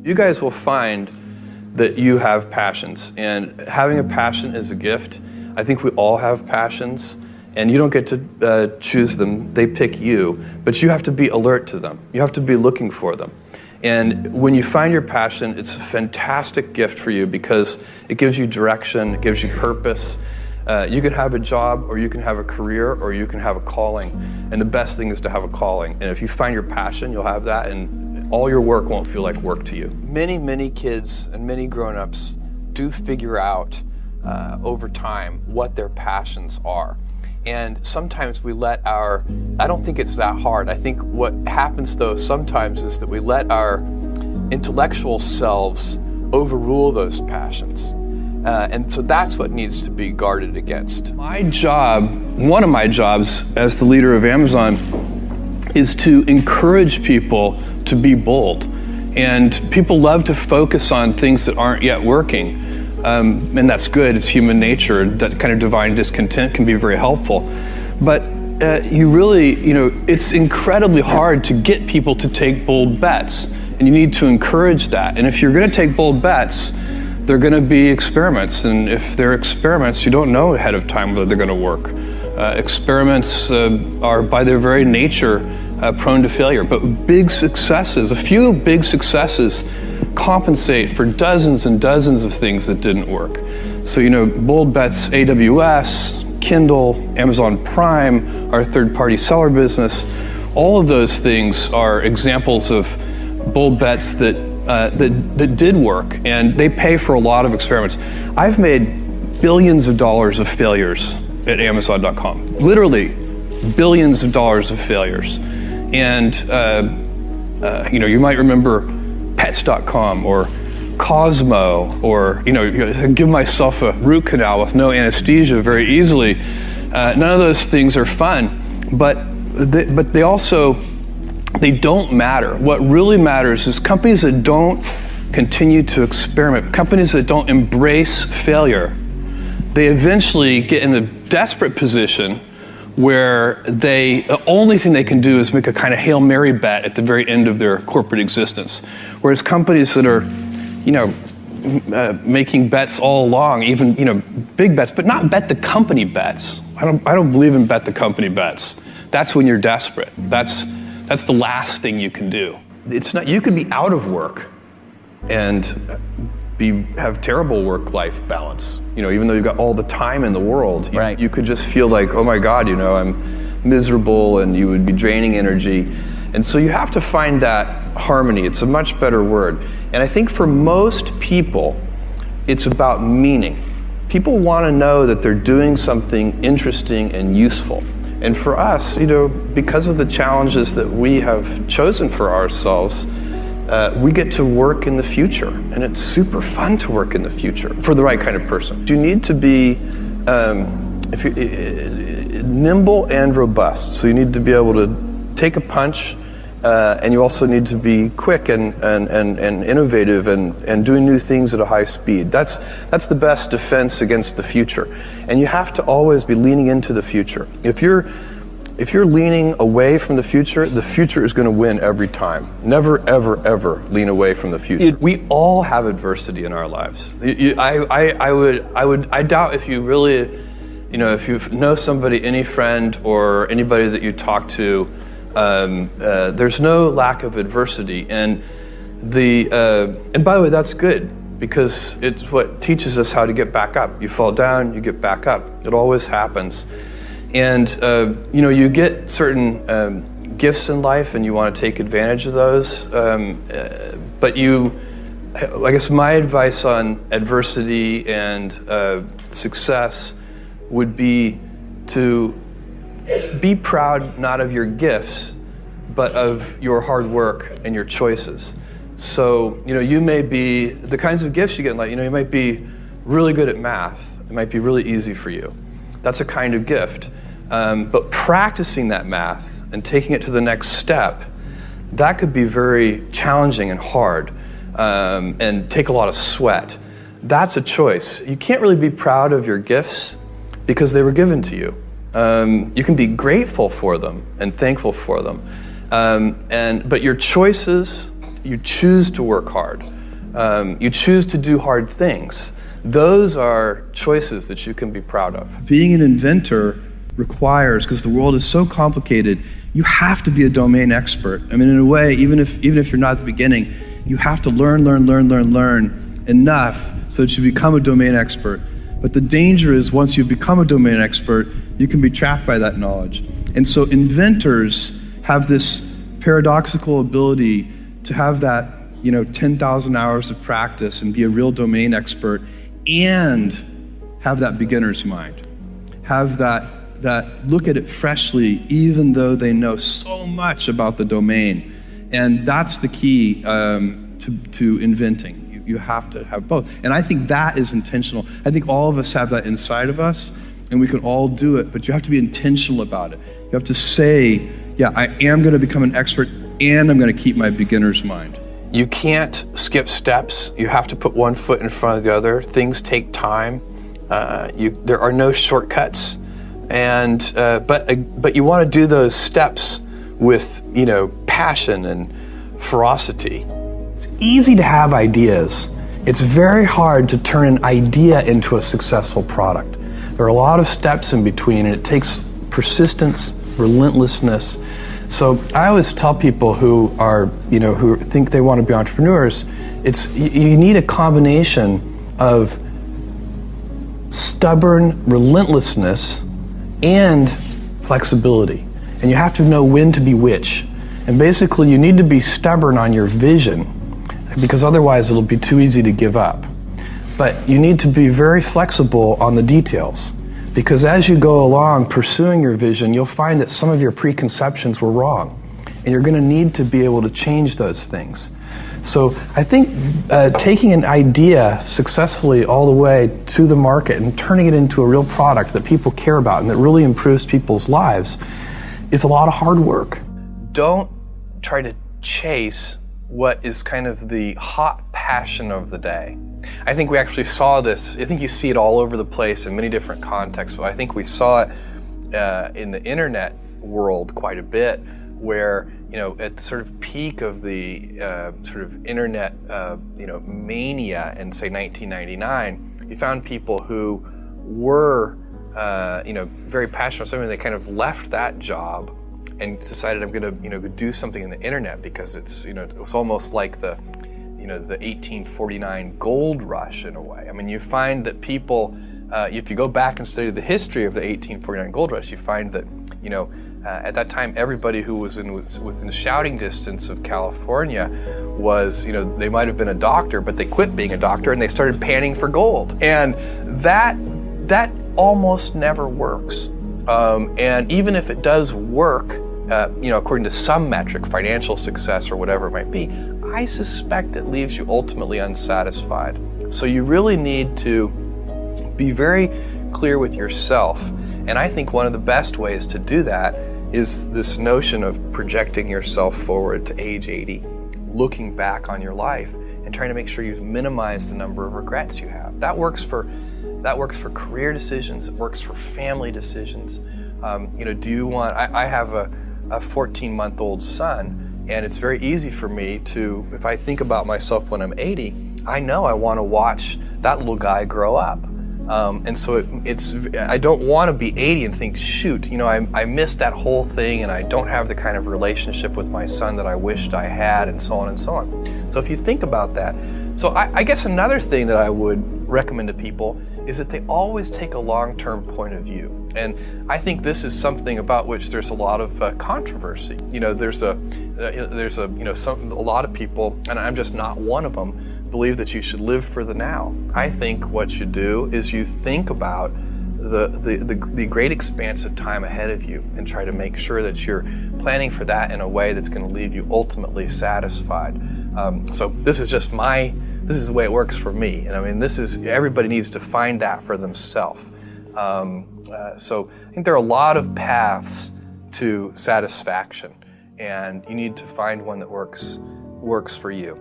You guys will find that you have passions, and having a passion is a gift. I think we all have passions, and you don't get to choose them. They pick you, but you have to be alert to them. You have to be looking for them. And when you find your passion, it's a fantastic gift for you because it gives you direction, it gives you purpose. You can have a job, or you can have a career, or you can have a calling. And the best thing is to have a calling. And if you find your passion, you'll have that, and all your work won't feel like work to you. Many kids and many grown-ups do figure out over time what their passions are. And sometimes we let I don't think it's that hard. I think what happens though sometimes is that we let our intellectual selves overrule those passions. And so that's what needs to be guarded against. My job, one of my jobs as the leader of Amazon, is to encourage people to be bold. And people love to focus on things that aren't yet working. And that's good, it's human nature. That kind of divine discontent can be very helpful. But it's incredibly hard to get people to take bold bets. And you need to encourage that. And if you're gonna take bold bets, they're gonna be experiments. And if they're experiments, you don't know ahead of time whether they're gonna work. Experiments are by their very nature prone to failure. But big successes, a few big successes, compensate for dozens and dozens of things that didn't work. So, bold bets, AWS, Kindle, Amazon Prime, our third-party seller business, all of those things are examples of bold bets that did work, and they pay for a lot of experiments. I've made billions of dollars of failures at Amazon.com, literally billions of dollars of failures. And you might remember Pets.com or Cosmo, or give myself a root canal with no anesthesia very easily. None of those things are fun, but they don't matter. What really matters is companies that don't continue to experiment, companies that don't embrace failure. They eventually get in a desperate position where the only thing they can do is make a kind of Hail Mary bet at the very end of their corporate existence. Whereas companies that are, making bets all along, even, big bets, but not bet the company bets. I don't believe in bet the company bets. That's when you're desperate. That's the last thing you can do. It's not, you could be out of work and have terrible work-life balance. Even though you've got all the time in the world, right. You could just feel like, oh my God, I'm miserable, and you would be draining energy. And so you have to find that harmony. It's a much better word. And I think for most people, it's about meaning. People want to know that they're doing something interesting and useful. And for us, because of the challenges that we have chosen for ourselves, we get to work in the future, and it's super fun to work in the future for the right kind of person. You need to be nimble and robust. So you need to be able to take a punch, and you also need to be quick and innovative and doing new things at a high speed. That's the best defense against the future. And you have to always be leaning into the future. If you're leaning away from the future is going to win every time. Never, ever, ever lean away from the future. We all have adversity in our lives. I doubt if you really, if you know somebody, any friend or anybody that you talk to, there's no lack of adversity. And by the way, that's good, because it's what teaches us how to get back up. You fall down, you get back up. It always happens. And you get certain gifts in life, and you want to take advantage of those. But I guess my advice on adversity and success would be to be proud not of your gifts, but of your hard work and your choices. So you may be the kinds of gifts you get in life. You might be really good at math. It might be really easy for you. That's a kind of gift. But practicing that math and taking it to the next step, that could be very challenging and hard, and take a lot of sweat. That's a choice. You can't really be proud of your gifts because they were given to you. You can be grateful for them and thankful for them. But your choices you choose to work hard. You choose to do hard things. Those are choices that you can be proud of. Being an inventor requires, because the world is so complicated, you have to be a domain expert. I mean, in a way, even if you're not at the beginning, you have to learn enough so that you become a domain expert. But the danger is once you've become a domain expert, you can be trapped by that knowledge. And so inventors have this paradoxical ability to have that 10,000 hours of practice and be a real domain expert and have that beginner's mind. Have that look at it freshly, even though they know so much about the domain. And that's the key to inventing. You have to have both. And I think that is intentional. I think all of us have that inside of us, and we can all do it, but you have to be intentional about it. You have to say, yeah, I am going to become an expert, and I'm going to keep my beginner's mind. You can't skip steps. You have to put one foot in front of the other. Things take time. There are no shortcuts. And but you want to do those steps with passion and ferocity. It's easy to have ideas. It's very hard to turn an idea into a successful product. There are a lot of steps in between, and it takes persistence, relentlessness. So I always tell people who are who think they want to be entrepreneurs, you need a combination of stubborn relentlessness and flexibility. And you have to know when to be which. And basically you need to be stubborn on your vision, because otherwise it'll be too easy to give up. But you need to be very flexible on the details, because as you go along pursuing your vision, you'll find that some of your preconceptions were wrong, and you're going to need to be able to change those things. So I think taking an idea successfully all the way to the market and turning it into a real product that people care about and that really improves people's lives is a lot of hard work. Don't try to chase what is kind of the hot passion of the day. I think we actually saw this, I think you see it all over the place in many different contexts, but I think we saw it in the internet world quite a bit, where at the sort of peak of the sort of internet mania in say 1999, you found people who were very passionate about something. They kind of left that job and decided, I'm going to do something in the internet, because it's it was almost like the the 1849 gold rush in a way. I mean, you find that people, if you go back and study the history of the 1849 gold rush, you find that at that time everybody who was within shouting distance of California was they might have been a doctor, but they quit being a doctor and they started panning for gold, and that almost never works. And even if it does work, according to some metric, financial success or whatever it might be, I suspect it leaves you ultimately unsatisfied. So you really need to be very clear with yourself. And I think one of the best ways to do that is this notion of projecting yourself forward to age 80, looking back on your life and trying to make sure you've minimized the number of regrets you have. That works for career decisions. It works for family decisions. Do you want? I have a 14-month-old son, and it's very easy for me to, if I think about myself when I'm 80, I know I want to watch that little guy grow up. And so I don't want to be 80 and think, shoot, I missed that whole thing, and I don't have the kind of relationship with my son that I wished I had, and so on and so on. So if you think about that, so I guess another thing that I would recommend to people is that they always take a long-term point of view. And I think this is something about which there's a lot of controversy. There's a lot of people, and I'm just not one of them, believe that you should live for the now. I think what you do is you think about the great expanse of time ahead of you and try to make sure that you're planning for that in a way that's going to leave you ultimately satisfied. So this is the way it works for me. And I mean, everybody needs to find that for themselves. So I think there are a lot of paths to satisfaction, and you need to find one that works for you.